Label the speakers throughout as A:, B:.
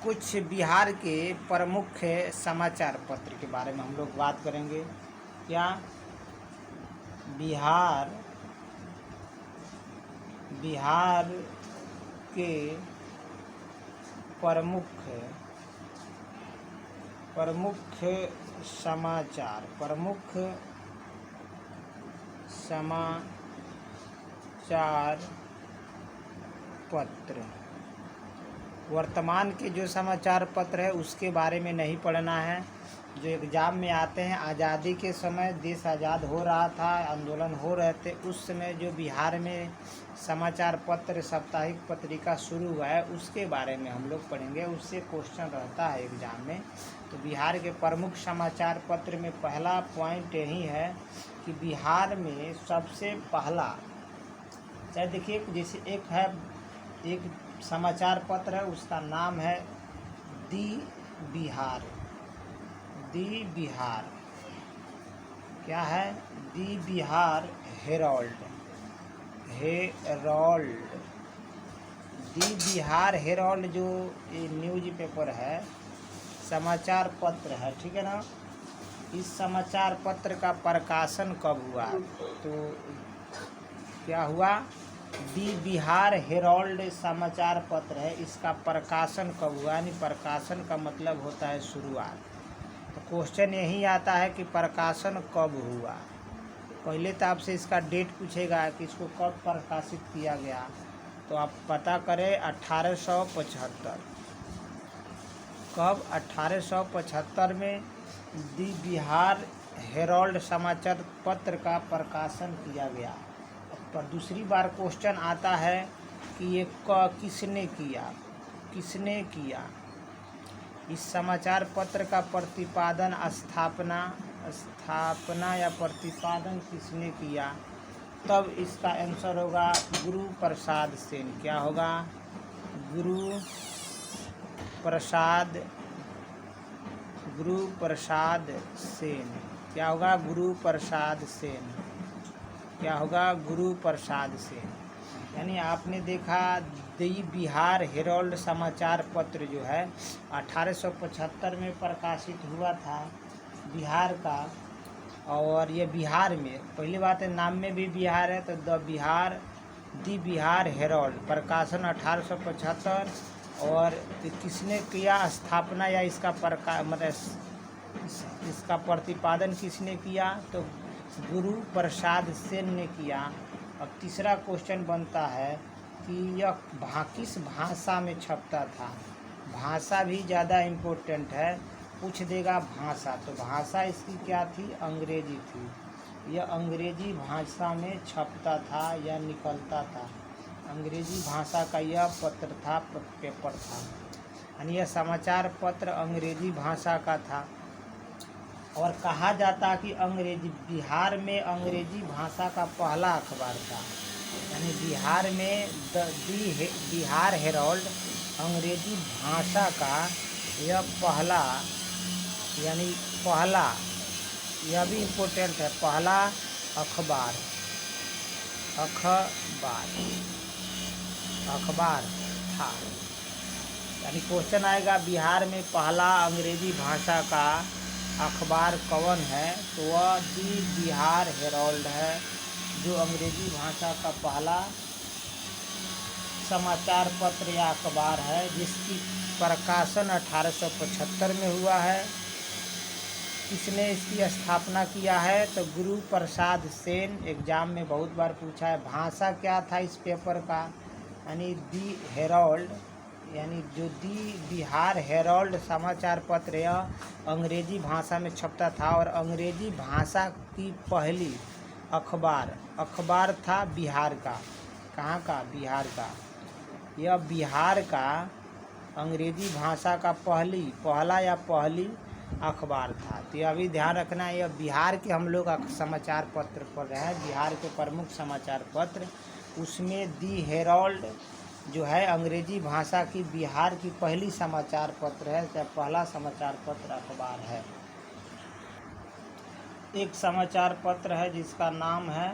A: कुछ बिहार के प्रमुख समाचार पत्र के बारे में हम लोग बात करेंगे। क्या बिहार के प्रमुख समाचार पत्र। वर्तमान के जो समाचार पत्र है उसके बारे में नहीं पढ़ना है, जो एग्ज़ाम में आते हैं। आज़ादी के समय देश आज़ाद हो रहा था, आंदोलन हो रहे थे, उस समय जो बिहार में समाचार पत्र साप्ताहिक पत्रिका शुरू हुआ है उसके बारे में हम लोग पढ़ेंगे। उससे क्वेश्चन रहता है एग्ज़ाम में। तो बिहार के प्रमुख समाचार पत्र में पहला पॉइंट यही है कि बिहार में सबसे पहला, चाहे देखिए जैसे एक समाचार पत्र है, उसका नाम है दी बिहार। क्या है? दी बिहार हेराल्ड। दी बिहार हेराल्ड जो ये न्यूज़ पेपर है, समाचार पत्र है, ठीक है ना। इस समाचार पत्र का प्रकाशन कब हुआ? तो क्या हुआ? दी बिहार हेराल्ड समाचार पत्र है, इसका प्रकाशन कब हुआ? यानी प्रकाशन का मतलब होता है शुरुआत। तो क्वेश्चन यही आता है कि प्रकाशन कब हुआ। पहले तो आपसे इसका डेट पूछेगा कि इसको कब प्रकाशित किया गया, तो आप पता करें 1875। कब? 1875 में दी बिहार हेराल्ड समाचार पत्र का प्रकाशन किया गया। पर दूसरी बार क्वेश्चन आता है कि ये किसने किया इस समाचार पत्र का प्रतिपादन, स्थापना या प्रतिपादन किसने किया? तब इसका आंसर होगा गुरु प्रसाद सेन। क्या होगा? गुरु प्रसाद सेन। क्या होगा? गुरु प्रसाद सेन। क्या होगा? गुरु प्रसाद सेन। यानी आपने देखा दी बिहार हेराल्ड समाचार पत्र जो है 1875 में प्रकाशित हुआ था बिहार का। और ये बिहार में, पहली बात है नाम में भी बिहार है, तो दी बिहार हेराल्ड प्रकाशन 1875। और किसने किया स्थापना या इसका इसका प्रतिपादन किसने किया? तो गुरु प्रसाद सेन ने किया। अब तीसरा क्वेश्चन बनता है कि यह किस भाषा में छपता था? भाषा भी ज़्यादा इम्पोर्टेंट है, पूछ देगा भाषा। तो भाषा इसकी क्या थी? अंग्रेजी थी। यह अंग्रेजी भाषा में छपता था या निकलता था। अंग्रेजी भाषा का यह पत्र था, पेपर था। यानी यह समाचार पत्र अंग्रेजी भाषा का था। और कहा जाता कि बिहार में अंग्रेजी भाषा का पहला अखबार था। यानी बिहार में बिहार हेराल्ड अंग्रेजी भाषा का यह पहला, यह भी इम्पोर्टेंट है, पहला अखबार था। यानी क्वेश्चन आएगा बिहार में पहला अंग्रेजी भाषा का अखबार कौन है? तो वह दी बिहार हेराल्ड है, जो अंग्रेजी भाषा का पहला समाचार पत्र या अखबार है, जिसकी प्रकाशन 1875 में हुआ है। किसने इसकी स्थापना किया है? तो गुरु प्रसाद सेन। एग्जाम में बहुत बार पूछा है। भाषा क्या था इस पेपर का? यानी दी हेराल्ड, यानी जो दी बिहार हेराल्ड समाचार पत्र यह अंग्रेजी भाषा में छपता था। और अंग्रेजी भाषा की पहली अखबार था बिहार का। कहाँ का? बिहार का। यह बिहार का अंग्रेजी भाषा का पहली अखबार था। तो यह भी ध्यान रखना है, यह बिहार के हम लोग समाचार पत्र पढ़ रहे हैं, बिहार के प्रमुख समाचार पत्र। उसमें दी हेराल्ड जो है अंग्रेजी भाषा की बिहार की पहली समाचार पत्र है, चाहे पहला समाचार पत्र अखबार है। एक समाचार पत्र है जिसका नाम है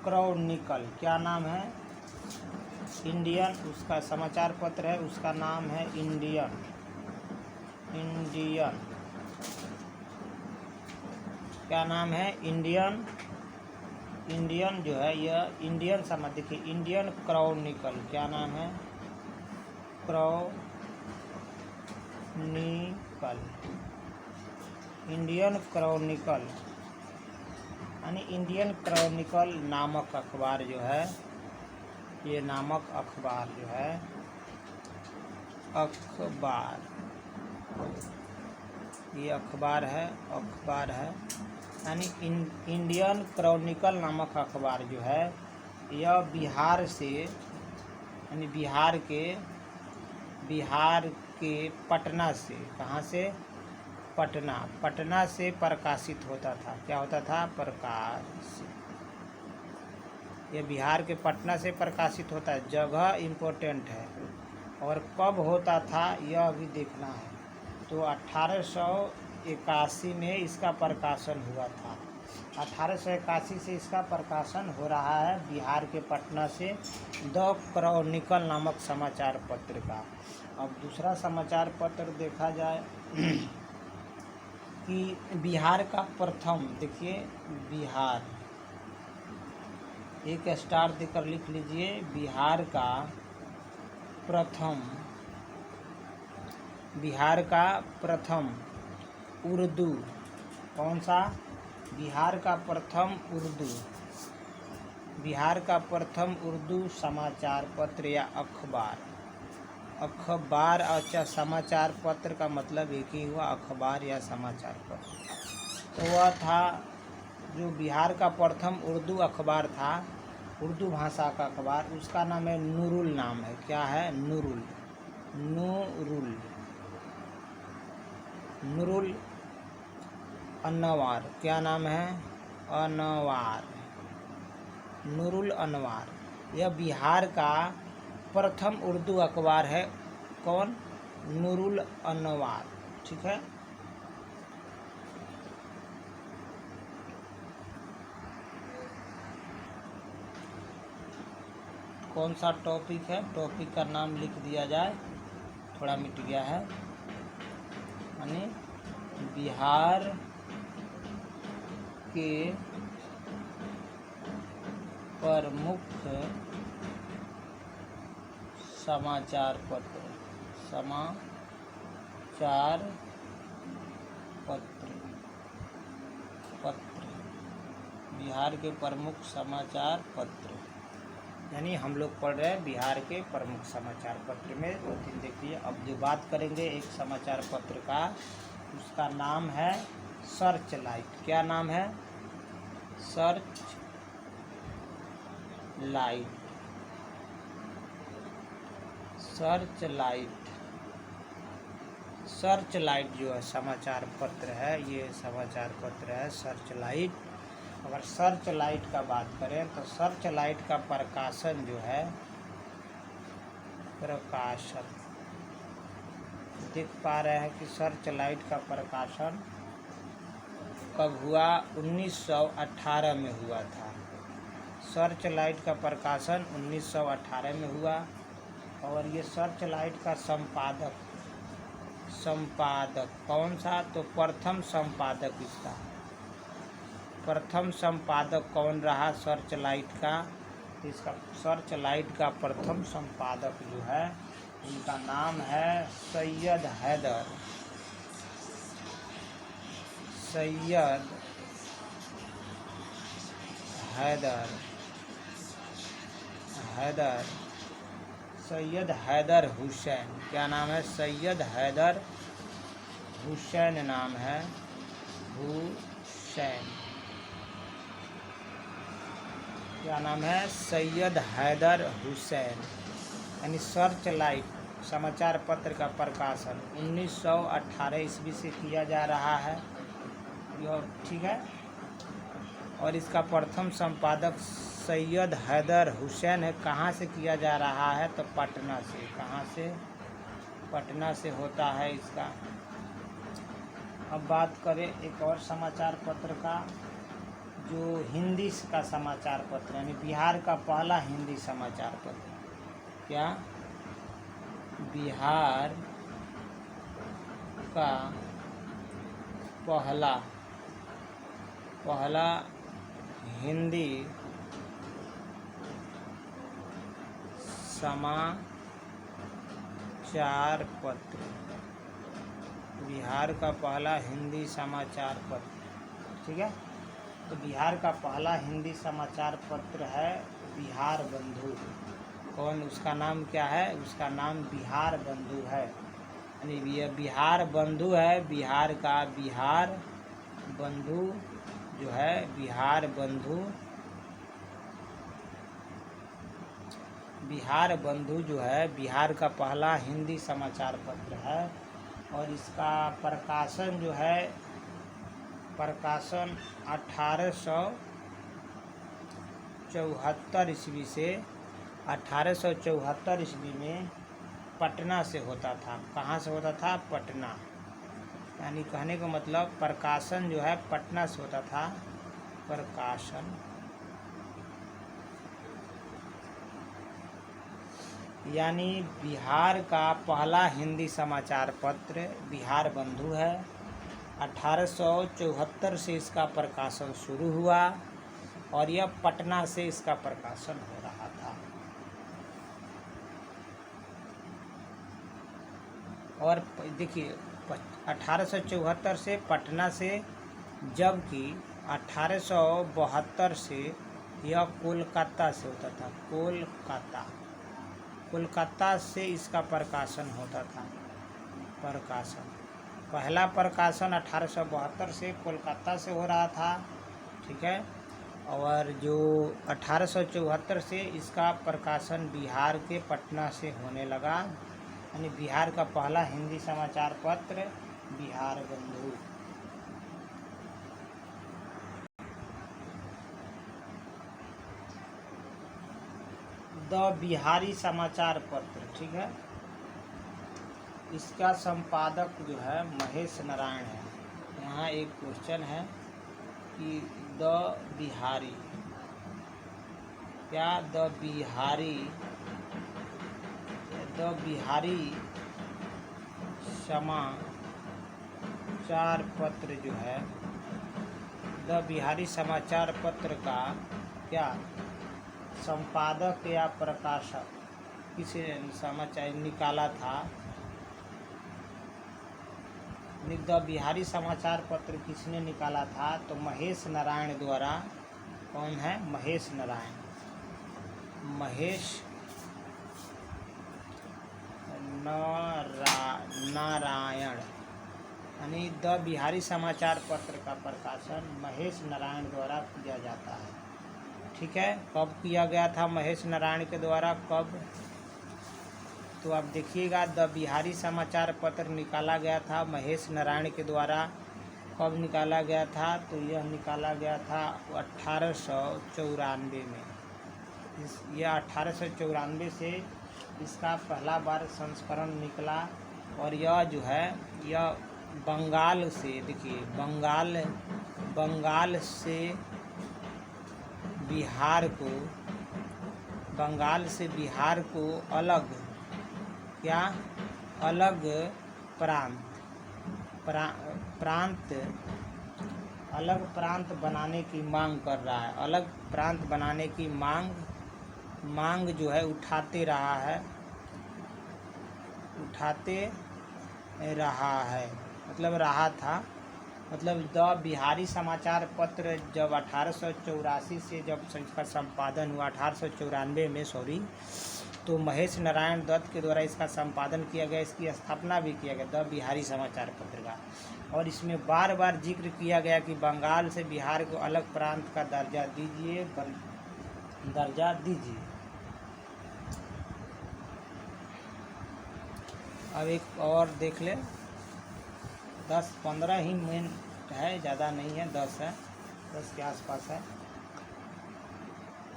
A: क्रॉनिकल। क्या नाम है? इंडियन। उसका समाचार पत्र है, उसका नाम है इंडियन। इंडियन, क्या नाम है, इंडियन, इंडियन जो है यह इंडियन समाचार, देखिए इंडियन क्रॉनिकल, क्या नाम है, क्रॉनिकल, इंडियन क्रॉनिकल, यानी इंडियन क्रॉनिकल नामक अखबार जो है, ये नामक अखबार जो है, अखबार, ये अखबार है, अखबार है, यानी इंडियन क्रॉनिकल नामक अखबार जो है यह बिहार से, यानी बिहार के पटना से, कहाँ से, पटना, पटना से प्रकाशित होता था, क्या होता था, प्रकाशित, यह बिहार के पटना से प्रकाशित होता है, जगह इम्पोर्टेंट है, और कब होता था यह भी देखना है, तो 1881 में इसका प्रकाशन हुआ था, 1881 से इसका प्रकाशन हो रहा है बिहार के पटना से द क्रॉनिकल नामक समाचार पत्र का। अब दूसरा समाचार पत्र देखा जाए कि बिहार का प्रथम, देखिए बिहार, एक स्टार देकर लिख लीजिए, बिहार का प्रथम, बिहार का प्रथम उर्दू, कौन सा, बिहार का प्रथम उर्दू, बिहार का प्रथम उर्दू समाचार पत्र या अखबार, अखबार, अच्छा समाचार पत्र का मतलब एक ही हुआ, अखबार या समाचार पत्र, तो वह था जो बिहार का प्रथम उर्दू अखबार था, उर्दू भाषा का अखबार, उसका नाम है नूरुल, नाम है, क्या है, नूरुल, नूरुल, नूरुल अनवार, क्या नाम है, अनवार, नूरुल अनवार, यह बिहार का प्रथम उर्दू अखबार है, कौन, नूरुल अनवार, ठीक है। कौन सा टॉपिक है, टॉपिक का नाम लिख दिया जाए, थोड़ा मिट गया है, यानी बिहार के प्रमुख समाचार पत्र, समाचार पत्र, बिहार के प्रमुख समाचार पत्र, यानी हम लोग पढ़ रहे हैं बिहार के प्रमुख समाचार पत्र में 2-3 देखिए। अब जो बात करेंगे एक समाचार पत्र का, उसका नाम है सर्च लाइट, क्या नाम है, search light, search light, search light जो है समाचार पत्र है, ये समाचार पत्र है सर्च लाइट। अगर सर्च लाइट का बात करें तो सर्च लाइट का प्रकाशन जो है, प्रकाशन देख पा रहे हैं कि सर्च लाइट का प्रकाशन कब हुआ, 1918 में हुआ था, सर्च लाइट का प्रकाशन 1918 में हुआ, और ये सर्च लाइट का संपादक कौन सा, तो प्रथम संपादक, इसका प्रथम संपादक कौन रहा सर्च लाइट का, इसका सर्च लाइट का प्रथम संपादक जो है उनका नाम है सैयद हैदर, सैयद हैदर, हैदर, सैयद हैदर हुसैन, क्या नाम है, सैयद हैदर हुसैन नाम है, हुसैन, क्या नाम है, सैयद हैदर हुसैन, यानी सर्च लाइट समाचार पत्र का प्रकाशन 1918 ईस्वी से किया जा रहा है, यह ठीक है, और इसका प्रथम संपादक सैयद हैदर हुसैन है। कहाँ से किया जा रहा है, तो पटना से, कहाँ से, पटना से होता है इसका। अब बात करें एक और समाचार पत्र का, जो हिंदी का समाचार पत्र, यानी बिहार का पहला हिंदी समाचार पत्र, क्या, बिहार का पहला हिंदी समाचार पत्र, बिहार का पहला हिंदी समाचार पत्र। ठीक है, तो बिहार का पहला हिंदी समाचार पत्र है बिहार बंधु। कौन, उसका नाम क्या है? उसका नाम बिहार बंधु है। यानी ये बिहार बंधु है, बिहार का बिहार बंधु जो है, बिहार बंधु जो है बिहार का पहला हिंदी समाचार पत्र है। और इसका प्रकाशन जो है, प्रकाशन 1874 ईस्वी से 1874 ईस्वी में पटना से होता था। कहाँ से होता था? पटना। यानी कहने का मतलब प्रकाशन जो है पटना से होता था। प्रकाशन यानी बिहार का पहला हिंदी समाचार पत्र बिहार बंधु है। 1874 से इसका प्रकाशन शुरू हुआ और यह पटना से इसका प्रकाशन हो रहा था। और देखिए 1874 से पटना से, जबकि 1872 से यह कोलकाता से होता था। कोलकाता से इसका प्रकाशन होता था। पहला प्रकाशन 1872 से कोलकाता से हो रहा था। ठीक है, और जो 1874 से इसका प्रकाशन बिहार के पटना से होने लगा। यानी बिहार का पहला हिंदी समाचार पत्र बिहार बंधु। द बिहारी समाचार पत्र। ठीक है, इसका संपादक जो है महेश नारायण है। यहाँ एक क्वेश्चन है कि द बिहारी, क्या द बिहारी समाचार पत्र जो है, द बिहारी समाचार पत्र का क्या संपादक या प्रकाशक किसे समाचार निकाला था? द बिहारी समाचार पत्र किसने निकाला था? तो महेश नारायण द्वारा। कौन है? महेश नारायण। नारायण यानी द बिहारी समाचार पत्र का प्रकाशन महेश नारायण द्वारा किया जाता है। ठीक है, कब किया गया था महेश नारायण के द्वारा? कब? तो आप देखिएगा, द बिहारी समाचार पत्र निकाला गया था महेश नारायण के द्वारा। कब निकाला गया था? तो यह निकाला गया था 1894 में। यह 1894 से इसका पहला बार संस्करण निकला। और यह जो है, यह बंगाल से, देखिए बंगाल से बिहार को अलग, क्या अलग प्रांत बनाने की मांग कर रहा है। अलग प्रांत बनाने की मांग जो है उठाते रहा है, मतलब रहा था। मतलब द बिहारी समाचार पत्र जब 1884 से जब इसका संपादन हुआ, 1894 में तो महेश नारायण दत्त के द्वारा इसका संपादन किया गया, इसकी स्थापना भी किया गया द बिहारी समाचार पत्र का। और इसमें बार बार जिक्र किया गया कि बंगाल से बिहार को अलग प्रांत का दर्जा दीजिए। अब एक और देख ले, 10-15 ही मिनट है, ज़्यादा नहीं है, 10 है, 10 के आसपास है।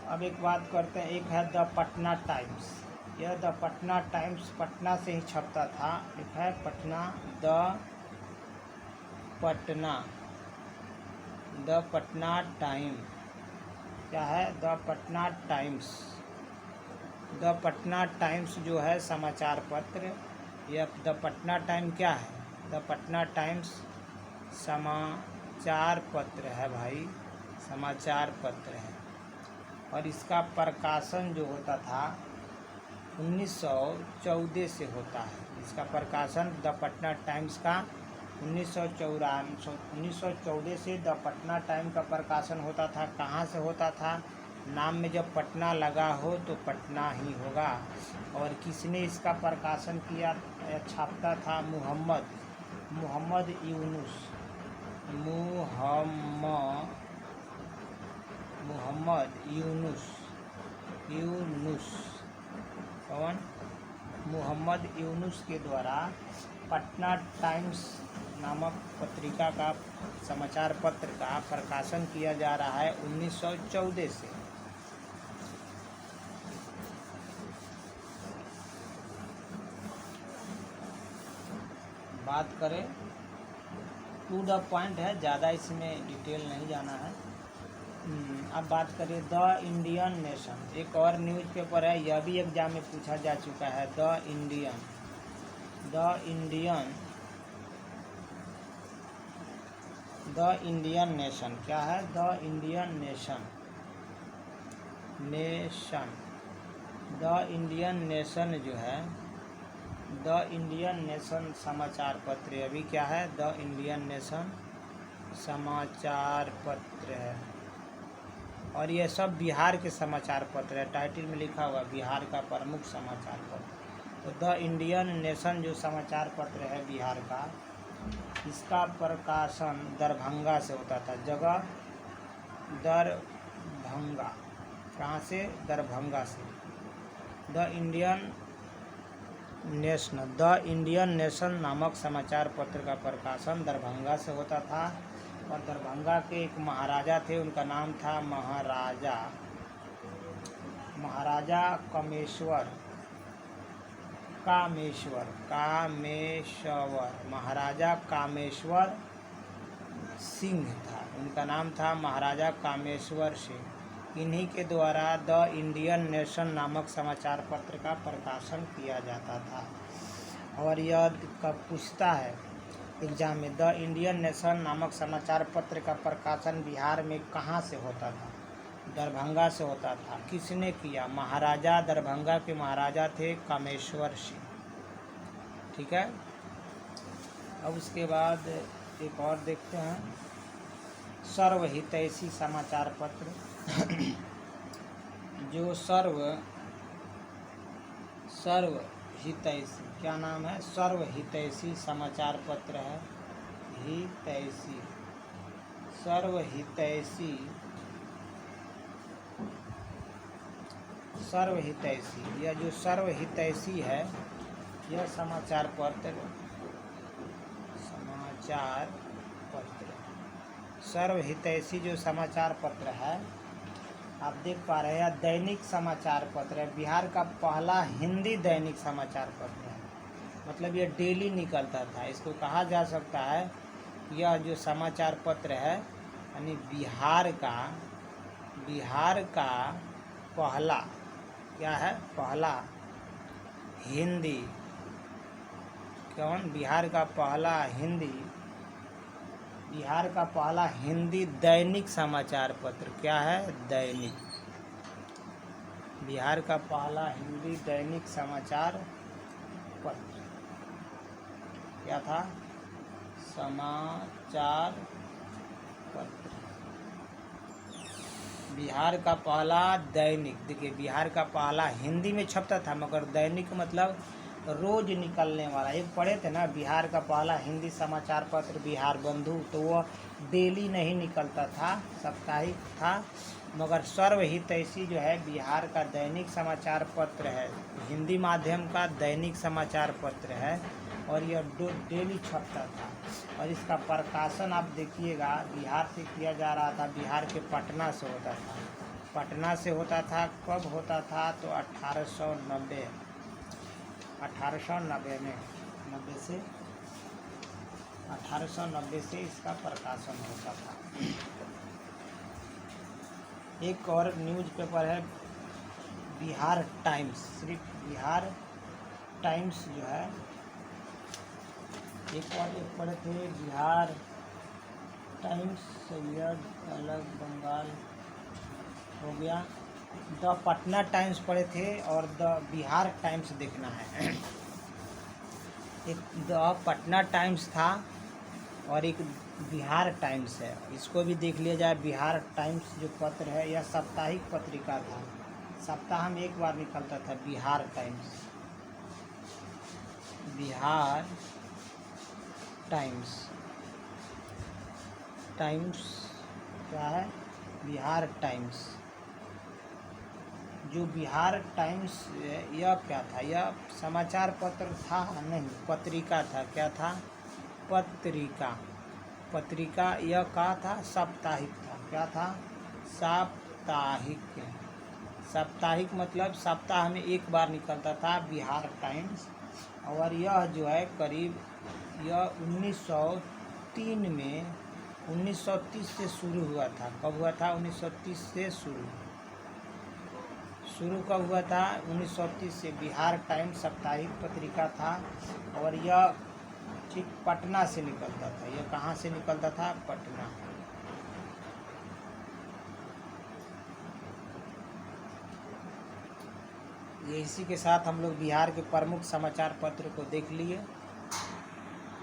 A: अब एक बात करते हैं, एक है द पटना टाइम्स। यह द पटना टाइम्स पटना से ही छपता था। एक है पटना, द पटना टाइम। क्या है? The Patna times. The Patna times जो है समाचार पत्र, यह द पटना टाइम क्या है? द पटना टाइम्स समाचार पत्र है भाई, समाचार पत्र है। और इसका प्रकाशन जो होता था 1914 से होता है। इसका प्रकाशन द पटना टाइम्स का 1914 से द पटना टाइम का प्रकाशन होता था। कहाँ से होता था? नाम में जब पटना लगा हो तो पटना ही होगा। और किसने इसका प्रकाशन किया, छापता था? मोहम्मद यूनुस। मोहम्मद यूनुस कौन? मोहम्मद यूनुस के द्वारा पटना टाइम्स नामक पत्रिका का, समाचार पत्र का प्रकाशन किया जा रहा है 1914 से। बात करें टू द पॉइंट है, ज़्यादा इसमें डिटेल नहीं जाना है। अब बात करें द इंडियन नेशन, एक और न्यूज़पेपर है, यह भी एग्जाम में पूछा जा चुका है। द इंडियन नेशन क्या है? The Indian nation. The Indian nation जो है, द इंडियन नेशन समाचार पत्र अभी क्या है? द इंडियन नेशन समाचार पत्र है। और ये सब बिहार के समाचार पत्र है, टाइटल में लिखा हुआ बिहार का प्रमुख समाचार पत्र। तो द इंडियन नेशन जो समाचार पत्र है बिहार का, इसका प्रकाशन दरभंगा से होता था। जगह दरभंगा, कहाँ से? दरभंगा से। द इंडियन नेशन नामक समाचार पत्र का प्रकाशन दरभंगा से होता था। और दरभंगा के एक महाराजा थे, उनका नाम था महाराजा महाराजा कामेश्वर सिंह था। उनका नाम था महाराजा कामेश्वर सिंह। इन्हीं के द्वारा द इंडियन नेशन नामक समाचार पत्र का प्रकाशन किया जाता था। और यह कब पूछता है एग्जाम में, द इंडियन नेशन नामक समाचार पत्र का प्रकाशन बिहार में कहाँ से होता था? दरभंगा से होता था। किसने किया? महाराजा, दरभंगा के महाराजा थे कामेश्वर सिंह। ठीक है। अब उसके बाद एक और देखते हैं, सर्वहितैषी समाचार पत्र। जो सर्वहितैषी, क्या नाम है? सर्वहितैषी समाचार पत्र है। सर्वहितैषी, यह जो सर्वहितैषी है, यह समाचार पत्र सर्वहितैषी जो समाचार पत्र है, आप देख पा रहे हैं, दैनिक समाचार पत्र है। बिहार का पहला हिंदी दैनिक समाचार पत्र है। मतलब ये डेली निकलता था। इसको कहा जा सकता है, यह जो समाचार पत्र है यानी बिहार का पहला, क्या है? पहला हिंदी, बिहार का पहला हिंदी दैनिक समाचार पत्र। क्या है? दैनिक। बिहार का पहला हिंदी दैनिक समाचार पत्र क्या था? समाचार पत्र। बिहार का पहला दैनिक, देखिए बिहार का पहला हिंदी में छपता था, मगर दैनिक मतलब रोज निकलने वाला। एक पढ़े थे ना, बिहार का पहला हिंदी समाचार पत्र बिहार बंधु, तो वह डेली नहीं निकलता था, साप्ताहिक था। मगर सर्वहितैषी जो है बिहार का दैनिक समाचार पत्र है, हिंदी माध्यम का दैनिक समाचार पत्र है। और यह डेली छपता था। और इसका प्रकाशन आप देखिएगा बिहार से किया जा रहा था, बिहार के पटना से होता था। पटना से होता था, कब होता था? तो 1890 से इसका प्रकाशन होता था। एक और न्यूज़पेपर है बिहार टाइम्स। सिर्फ बिहार टाइम्स जो है, एक पढ़े थे बिहार टाइम्स, सैयद अलग बंगाल हो गया। द पटना टाइम्स पढ़े थे और द बिहार टाइम्स देखना है। एक द पटना टाइम्स था और एक बिहार टाइम्स है, इसको भी देख लिया जाए। बिहार टाइम्स जो पत्र है यह साप्ताहिक पत्रिका था, सप्ताह में एक बार निकलता था। Bihar times, Bihar times, times क्या है? बिहार टाइम्स। जो बिहार टाइम्स यह क्या था? यह समाचार पत्र था? नहीं, पत्रिका था। क्या था? पत्रिका। पत्रिका यह क्या था? साप्ताहिक था। क्या था? साप्ताहिक। साप्ताहिक मतलब सप्ताह में एक बार निकलता था बिहार टाइम्स। और यह जो है करीब यह 1903 में 1930 से शुरू हुआ था। कब हुआ था? 1930 से शुरू कब हुआ था? 1930 से। बिहार टाइम्स साप्ताहिक पत्रिका था और यह ठीक पटना से निकलता था। यह कहाँ से निकलता था? पटना। ये इसी के साथ हम लोग बिहार के प्रमुख समाचार पत्र को देख लिए।